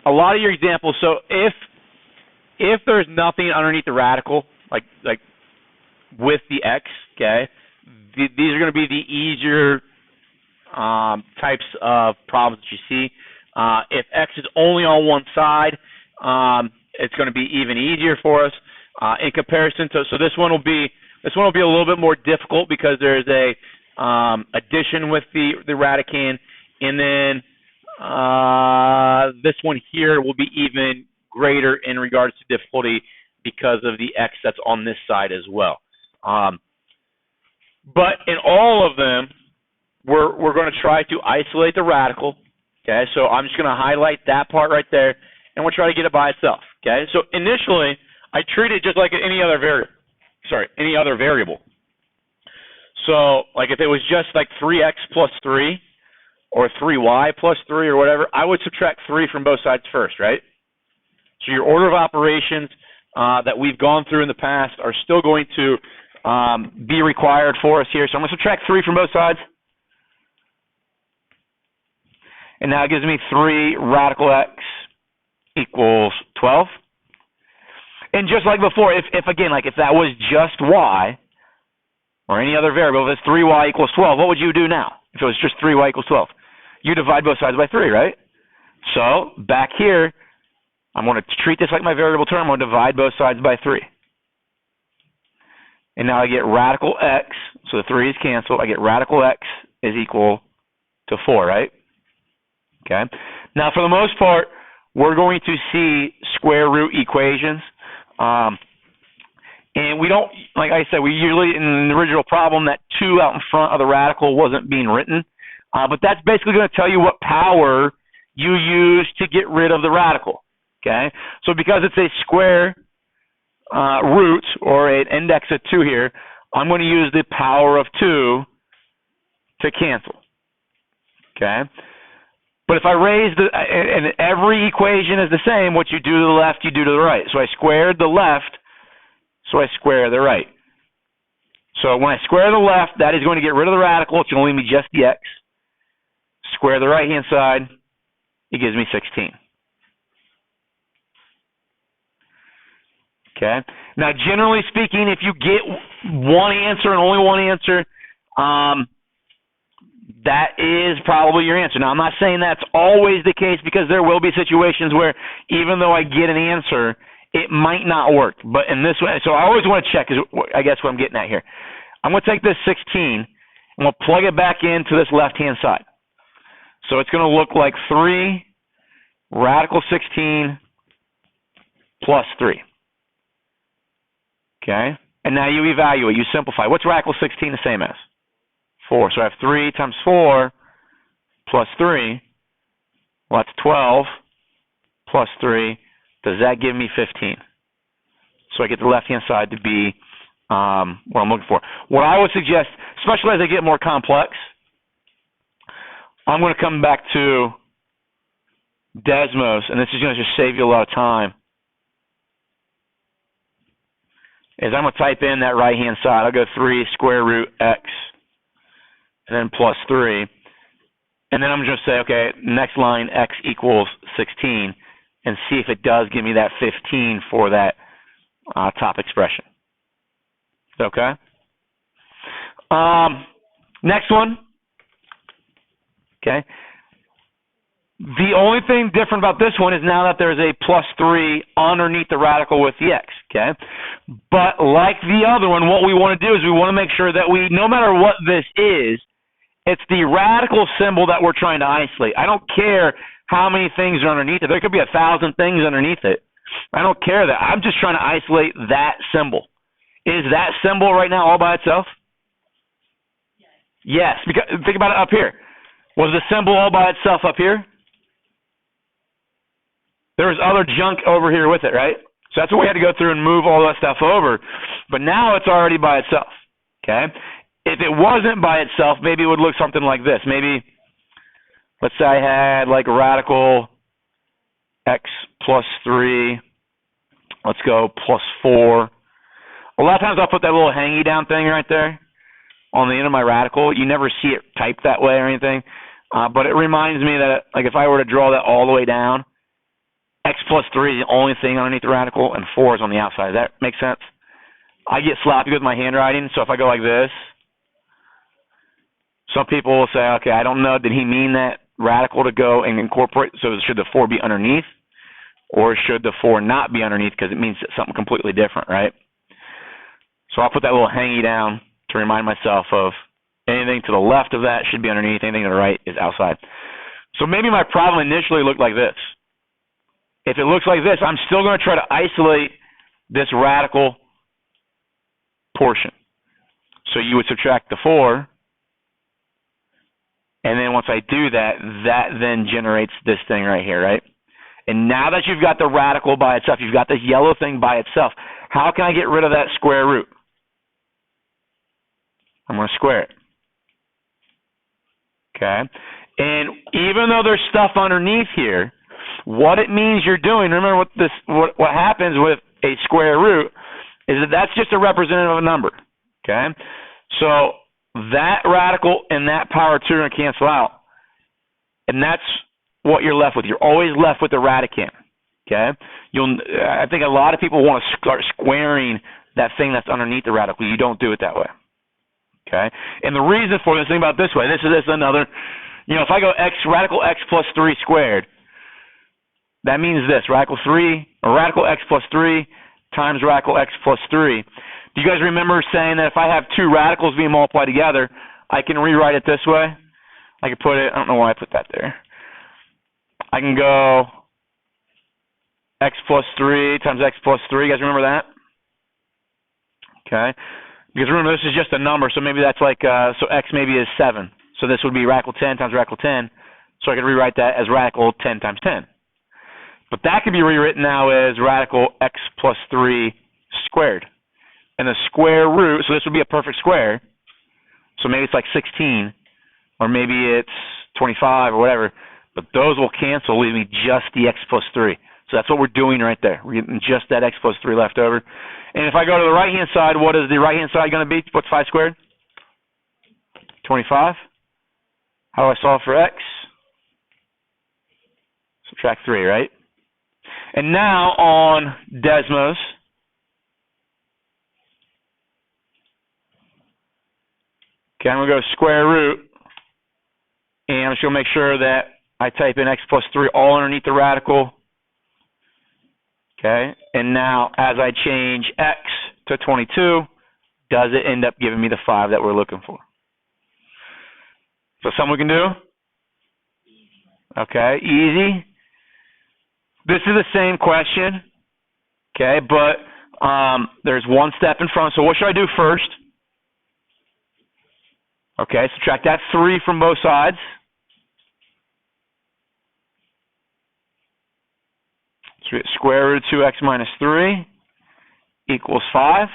a lot of your examples, so if there's nothing underneath the radical, like with the x, okay, these are going to be the easier types of problems that you see. If x is only on one side, it's going to be even easier for us in comparison to. So this one will be a little bit more difficult because there's a addition with the radicand, and then this one here will be even greater in regards to difficulty because of the x that's on this side as well. But in all of them, we're going to try to isolate the radical. Okay, so I'm just going to highlight that part right there, and we'll try to get it by itself. Okay, so initially I treat it just like any other variable. So like if it was just like 3x plus 3 or 3y plus 3 or whatever, I would subtract 3 from both sides first, right? So your order of operations that we've gone through in the past are still going to be required for us here. So I'm going to subtract 3 from both sides. And now it gives me 3 radical x equals 12. And just like before, if again, like if that was just y or any other variable, if it's 3y equals 12, what would you do now? If it was just 3y equals 12, you divide both sides by 3, right? So back here, I'm going to treat this like my variable term. I'm going to divide both sides by 3. And now I get radical x, so the 3 is canceled. I get radical x is equal to 4, right? Okay. Now, for the most part, we're going to see square root equations. And we don't, like I said, we usually, in the original problem, that 2 out in front of the radical wasn't being written. But that's basically going to tell you what power you use to get rid of the radical. Okay. So because it's a square root or an index of 2 here, I'm going to use the power of 2 to cancel. Okay. But if I raise and every equation is the same, what you do to the left, you do to the right. So I squared the left, so I square the right. So when I square the left, that is going to get rid of the radical. It's going to leave me just the x. Square the right-hand side, it gives me 16. Okay. Now, generally speaking, if you get one answer and only one answer, that is probably your answer. Now, I'm not saying that's always the case because there will be situations where even though I get an answer, it might not work. But in this way, so I always want to check, is I guess what I'm getting at here. I'm going to take this 16 and we'll plug it back into this left-hand side. So it's going to look like 3 radical 16 plus 3. Okay? And now you evaluate, you simplify. What's radical 16 the same as? 4. So I have 3 times 4 plus 3. Well, that's 12 plus 3. Does that give me 15? So I get the left-hand side to be what I'm looking for. What I would suggest, especially as I get more complex, I'm going to come back to Desmos, and this is going to just save you a lot of time. Is I'm going to type in that right-hand side. I'll go 3 square root x, and then plus 3. And then I'm just going to say, okay, next line, x equals 16, and see if it does give me that 15 for that top expression. Okay? Next one. Okay. The only thing different about this one is now that there's a plus 3 underneath the radical with the x. Okay. But like the other one, what we want to do is we want to make sure that we, no matter what this is, it's the radical symbol that we're trying to isolate. I don't care how many things are underneath it. There could be 1,000 things underneath it. I don't care that. I'm just trying to isolate that symbol. Is that symbol right now all by itself? Yes. Because, think about it up here. Was the symbol all by itself up here? There was other junk over here with it, right? So that's what we had to go through and move all that stuff over. But now it's already by itself, okay? If it wasn't by itself, maybe it would look something like this. Maybe, let's say I had like radical x plus 3. Let's go plus 4. A lot of times I'll put that little hangy down thing right there on the end of my radical. You never see it typed that way or anything. But it reminds me that, like, if I were to draw that all the way down, x plus 3 is the only thing underneath the radical, and 4 is on the outside. Does that make sense? I get sloppy with my handwriting, so if I go like this, some people will say, okay, I don't know, did he mean that radical to go and incorporate, so should the 4 be underneath, or should the 4 not be underneath because it means something completely different, right? So I'll put that little hangy down to remind myself of anything to the left of that should be underneath, anything to the right is outside. So maybe my problem initially looked like this. If it looks like this, I'm still going to try to isolate this radical portion. So you would subtract the 4, and then once I do that, that then generates this thing right here, right? And now that you've got the radical by itself, you've got this yellow thing by itself, how can I get rid of that square root? I'm going to square it. Okay? And even though there's stuff underneath here, what it means you're doing, remember what happens with a square root is that that's just a representative of a number. Okay? So that radical and that power 2 are going to cancel out. And that's what you're left with. You're always left with the radicand. Okay? I think a lot of people want to start squaring that thing that's underneath the radical. You don't do it that way. Okay? And the reason for this, think about it this way. This is another, if I go radical x plus 3 squared, that means this, radical x plus 3 times radical x plus 3. Do you guys remember saying that if I have two radicals being multiplied together, I can rewrite it this way? I can put it, I don't know why I put that there. I can go x plus 3 times x plus 3. You guys remember that? Okay. Because remember, this is just a number, so maybe that's like, so x maybe is 7. So this would be radical 10 times radical 10. So I could rewrite that as radical 10 times 10. But that could be rewritten now as radical x plus 3 squared. And the square root, so this would be a perfect square. So maybe it's like 16, or maybe it's 25 or whatever. But those will cancel, leaving just the x plus 3. So that's what we're doing right there. We're getting just that x plus 3 left over. And if I go to the right-hand side, what is the right-hand side going to be? What's 5 squared? 25. How do I solve for x? Subtract 3, right? And now on Desmos, okay, I'm going to go square root, and I'm just going to make sure that I type in x plus 3 all underneath the radical. Okay, and now as I change x to 22, does it end up giving me the 5 that we're looking for? So something we can do? Okay, easy. This is the same question, okay, but there's one step in front. So what should I do first? Okay, subtract that 3 from both sides. So we get square root of 2x minus 3 equals 5.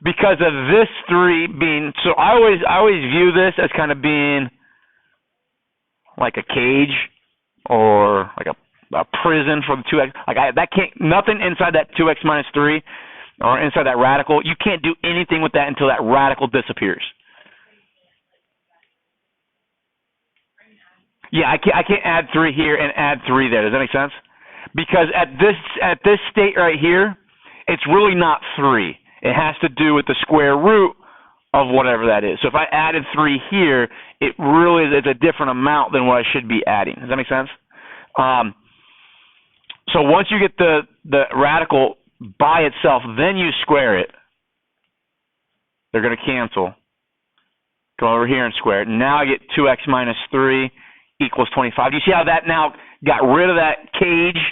Because of this 3 being, so I always view this as kind of being like a cage or like a prison for the 2x. Like that can't, nothing inside that 2x minus 3 or inside that radical, you can't do anything with that until that radical disappears. Yeah, I can't add 3 here and add 3 there. Does that make sense? Because at this state right here, it's really not 3. It has to do with the square root of whatever that is. So if I added 3 here, it really is a different amount than what I should be adding. Does that make sense? So once you get the radical by itself, then you square it. They're going to cancel. Go over here and square it. Now I get 2x minus 3 equals 25. Do you see how that now got rid of that cage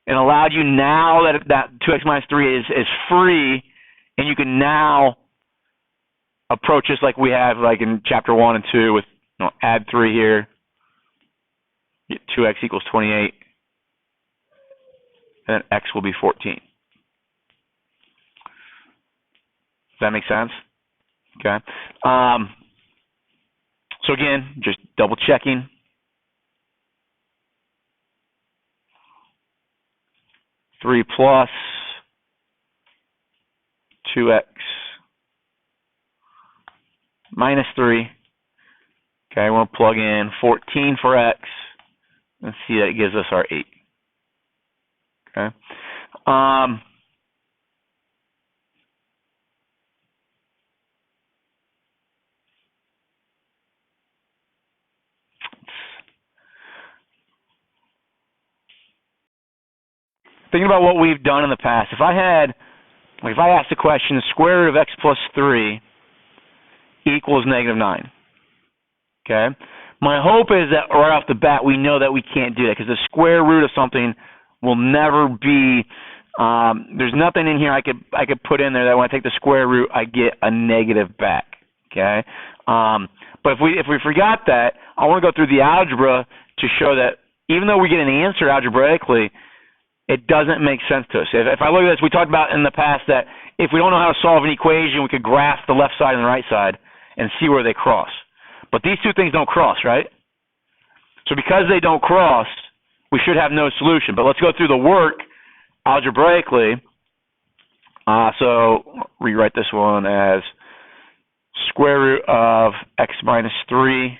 and allowed you now that 2x minus 3 is free, and you can now approach this like we have like in chapter 1 and 2 with add 3 here, get 2x equals 28, and then x will be 14. Does that make sense? Okay. So again, just double checking. Three plus 2x minus 3. Okay, Okay, we're going to plug in 14 for x. Let's see, that gives us our 8. Okay. Thinking about what we've done in the past, if I asked the question, the square root of x plus 3 equals -9. Okay? My hope is that right off the bat we know that we can't do that, because the square root of something will never be, there's nothing in here I could put in there that when I take the square root I get a negative back. Okay? But if we forgot that, I want to go through the algebra to show that even though we get an answer algebraically, it doesn't make sense to us. If I look at this, we talked about in the past that if we don't know how to solve an equation, we could graph the left side and the right side and see where they cross. But these two things don't cross, right? So because they don't cross, we should have no solution. But let's go through the work algebraically. So rewrite this one as square root of x minus 3,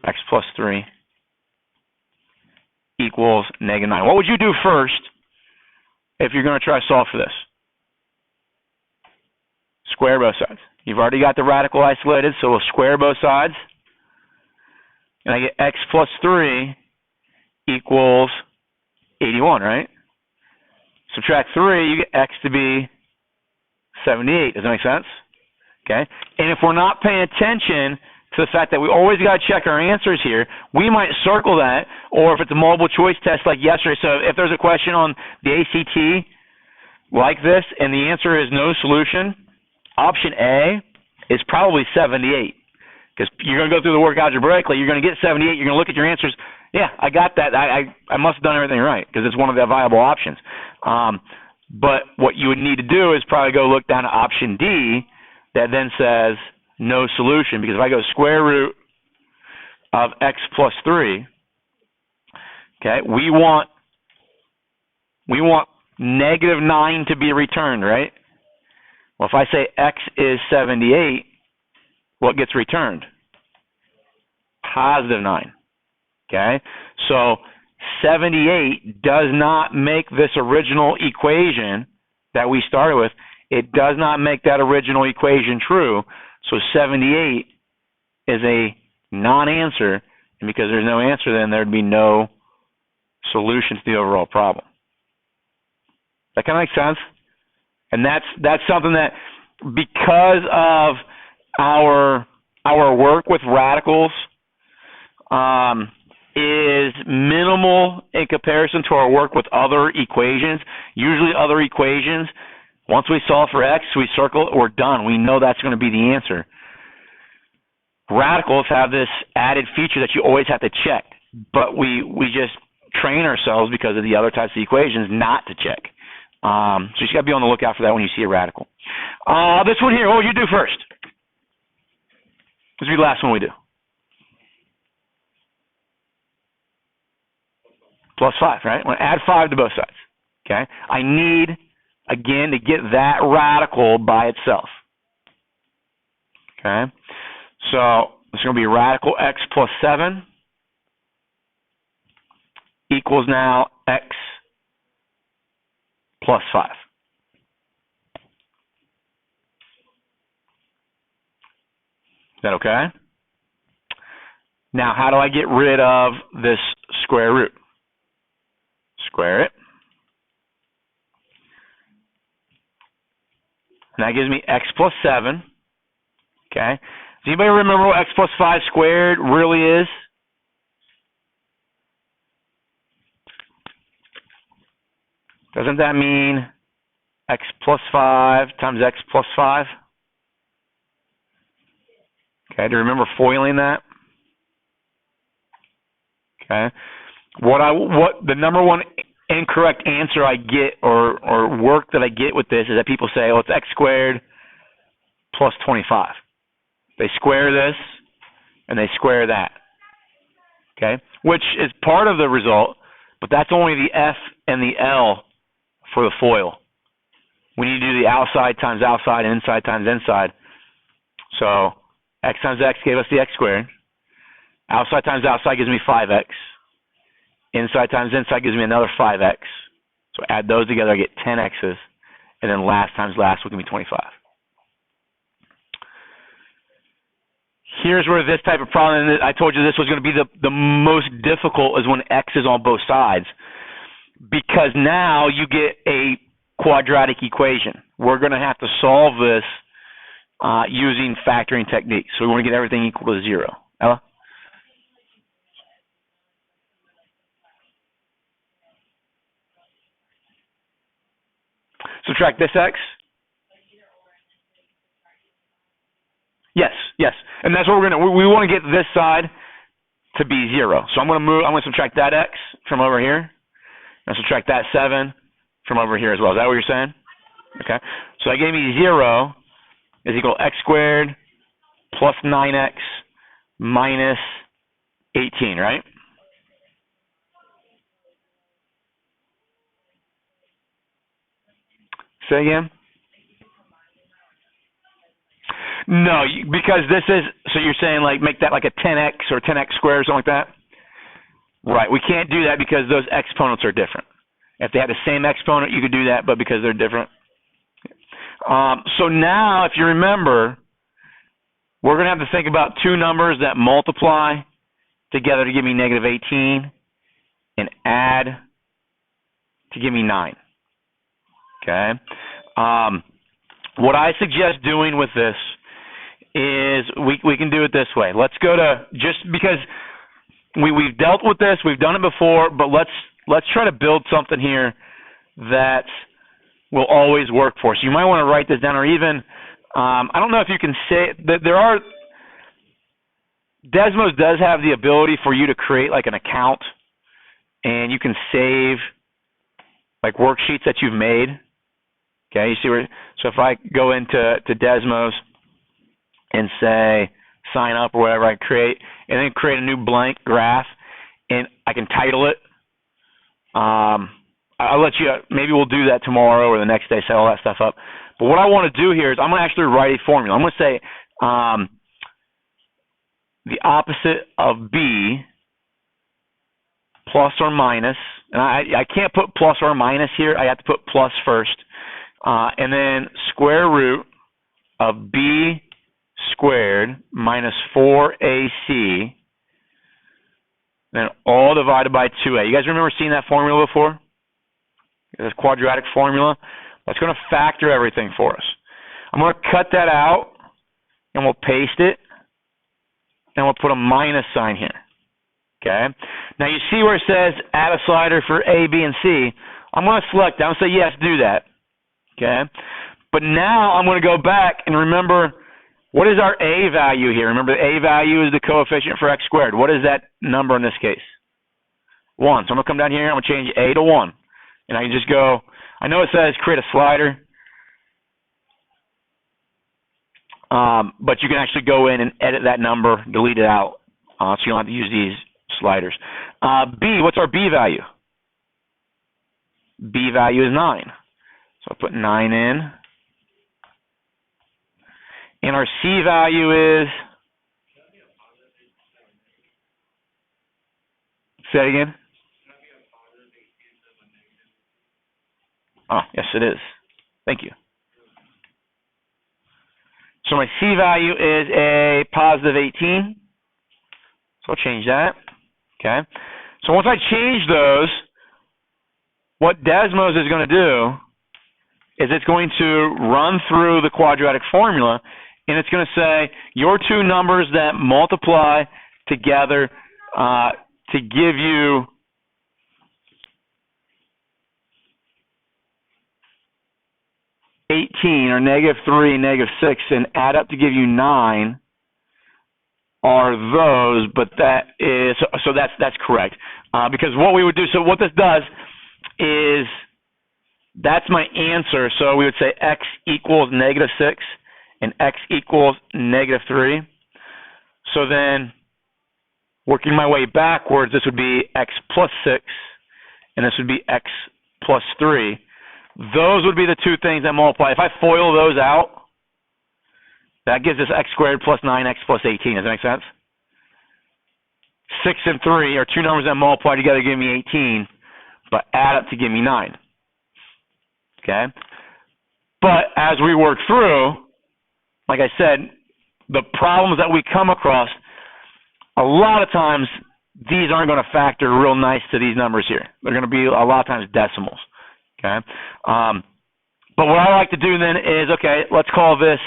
x plus 3 equals -9. What would you do first if you're going to try to solve for this? Square both sides. You've already got the radical isolated, so we'll square both sides. And I get x plus 3 equals 81, right? Subtract 3, you get x to be 78. Does that make sense? Okay. And if we're not paying attention to the fact that we always got to check our answers here, we might circle that, or if it's a multiple choice test like yesterday, so if there's a question on the ACT like this and the answer is no solution, option A is probably 78, because you're going to go through the work algebraically, you're going to get 78, you're going to look at your answers, yeah, I got that, I must have done everything right, because it's one of the viable options. But what you would need to do is probably go look down to option D that then says no solution, because if I go square root of x plus 3, okay, we want -9 to be returned, right? Well, if I say x is 78, what gets returned? +9. Okay? So 78 does not make this original equation that we started with, it does not make that original equation true. So 78 is a non-answer, and because there's no answer, then there'd be no solution to the overall problem. That kind of makes sense? And that's something that, because of our work with radicals, is minimal in comparison to our work with other equations. Usually other equations, once we solve for x, we circle it, we're done. We know that's going to be the answer. Radicals have this added feature that you always have to check, but we just train ourselves because of the other types of equations not to check. So you just got to be on the lookout for that when you see a radical. This one here, what would you do first? This will be the last one we do. +5, right? I'm going to add 5 to both sides. Okay? I need, again, to get that radical by itself. Okay? So it's going to be radical x plus 7 equals now x plus 5. Is that okay? Now, how do I get rid of this square root? Square it. And that gives me x plus 7. Okay? Does anybody remember what x plus 5 squared really is? Doesn't that mean x plus 5 times x plus 5? Okay, do you remember foiling that? Okay. What the number one incorrect answer I get or work that I get with this is that people say, oh, it's x squared plus 25. They square this and they square that. Okay? Which is part of the result, but that's only the F and the L for the FOIL. We need to do the outside times outside and inside times inside. So X times X gave us the X squared. Outside times outside gives me 5X. Inside times inside gives me another 5X. So add those together, I get 10X's. And then last times last will give me 25. Here's where this type of problem, and I told you this was going to be the most difficult, is when X is on both sides. Because now you get a quadratic equation. We're going to have to solve this using factoring techniques. So we want to get everything equal to 0. Ella? Subtract this X? Yes, yes. And that's what we're going to, we want to get this side to be 0. So I'm going to subtract that X from over here. And subtract that 7 from over here as well. Is that what you're saying? Okay. So that gave me 0 is equal to X squared plus 9X minus 18, right? Say again? No, because this is, so you're saying like make that like a 10x or 10x squared or something like that? Right, we can't do that because those exponents are different. If they had the same exponent, you could do that, but because they're different. So now, if you remember, we're going to have to think about two numbers that multiply together to give me negative 18 and add to give me 9. Okay? What I suggest doing with this is we can do it this way. Let's go to, just because we've dealt with this, we've done it before, but let's try to build something here that will always work for us. You might want to write this down, or even, I don't know if you can say, there are, Desmos does have the ability for you to create like an account, and you can save like worksheets that you've made. Okay, you see where, so if I go into Desmos and say sign up or whatever, I create, and then create a new blank graph, and I can title it. I'll let you, maybe we'll do that tomorrow or the next day, set all that stuff up. But what I want to do here is I'm going to actually write a formula. I'm going to say the opposite of B plus or minus, and I can't put plus or minus here. I have to put plus first. And then square root of B squared minus 4AC, then all divided by 2A. You guys remember seeing that formula before? This quadratic formula. That's going to factor everything for us. I'm going to cut that out, and we'll paste it, and we'll put a minus sign here. Okay? Now you see where it says add a slider for A, B, and C. I'm going to select that. I'm going to say yes, do that. Okay? But now I'm going to go back and remember, what is our A value here? Remember, the A value is the coefficient for X squared. What is that number in this case? 1. So I'm going to come down here. I'm going to change A to 1. And I can just go, I know it says create a slider, but you can actually go in and edit that number, delete it out, so you don't have to use these sliders. B, what's our B value? B value is 9. So I put 9 in. And our C value is, say it again. Oh, yes, it is. Thank you. So my C value is a positive 18. So I'll change that. Okay. So once I change those, what Desmos is going to do is it's going to run through the quadratic formula, and it's going to say your two numbers that multiply together to give you -18 or -3, -6, and add up to give you 9 are those, but that is, so that's correct. Because what we would do, so what this does is, that's my answer. So we would say X equals -6 and X equals -3. So then, working my way backwards, this would be X plus 6, and this would be X plus 3. Those would be the two things that multiply. If I FOIL those out, That gives us x squared plus 9x plus 18. Does that make sense? 6 and 3 are two numbers that multiply together to give me 18, but add up to give me 9. Okay? But as we work through, like I said, the problems that we come across, a lot of times these aren't going to factor real nice to these numbers here. They're going to be a lot of times decimals. Okay? But what I like to do then is, okay, let's call this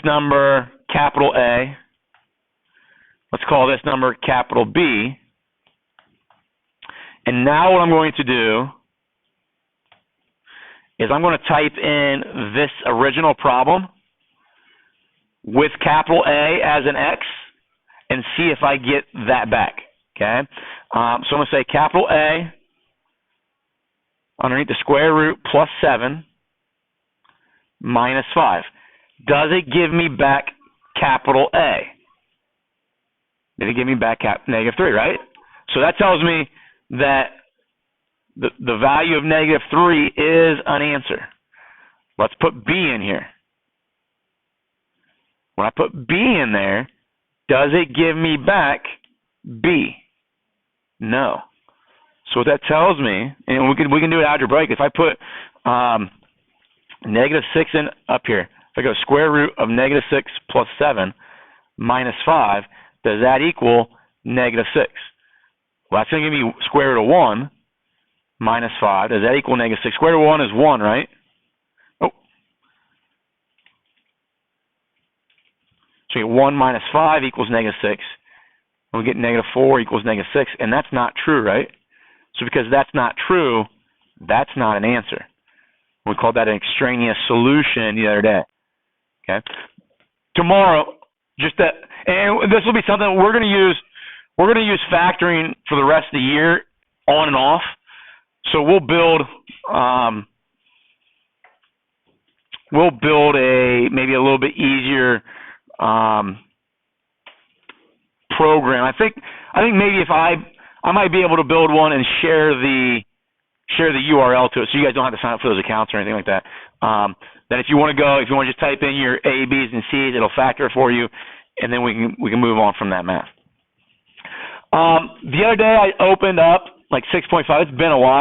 number capital A. Let's call this number capital B. And now what I'm going to do is I'm going to type in this original problem with capital A as an X and see if I get that back. Okay? So I'm going to say capital A underneath the square root plus 7 minus 5. Does it give me back capital A? Did it give me back negative 3, right? So that tells me that the value of negative 3 is an answer. Let's put B in here. When I put B in there, does it give me back B? No. So what that tells me, and we can do it algebraically. If I put negative 6 in up here, if I go square root of negative 6 plus 7 minus 5, does that equal negative 6? Well, that's going to give me square root of 1 minus 5. Does that equal negative 6? Square root of 1 is 1, right? Oh. So you get 1 minus 5 equals negative 6. And we get negative 4 equals negative 6. And that's not true, right? So because that's not true, that's not an answer. We called that an extraneous solution the other day. Okay. Tomorrow, and this will be something we're going to use. We're going to use factoring for the rest of the year, on and off. So we'll build a maybe a little bit easier program. I think maybe if I might be able to build one and share the URL to it, so you guys don't have to sign up for those accounts or anything like that. Then if you want to just type in your A, B's, and C's, it'll factor it for you, and then we can move on from that math. The other day I opened up like 6.5. It's been a while.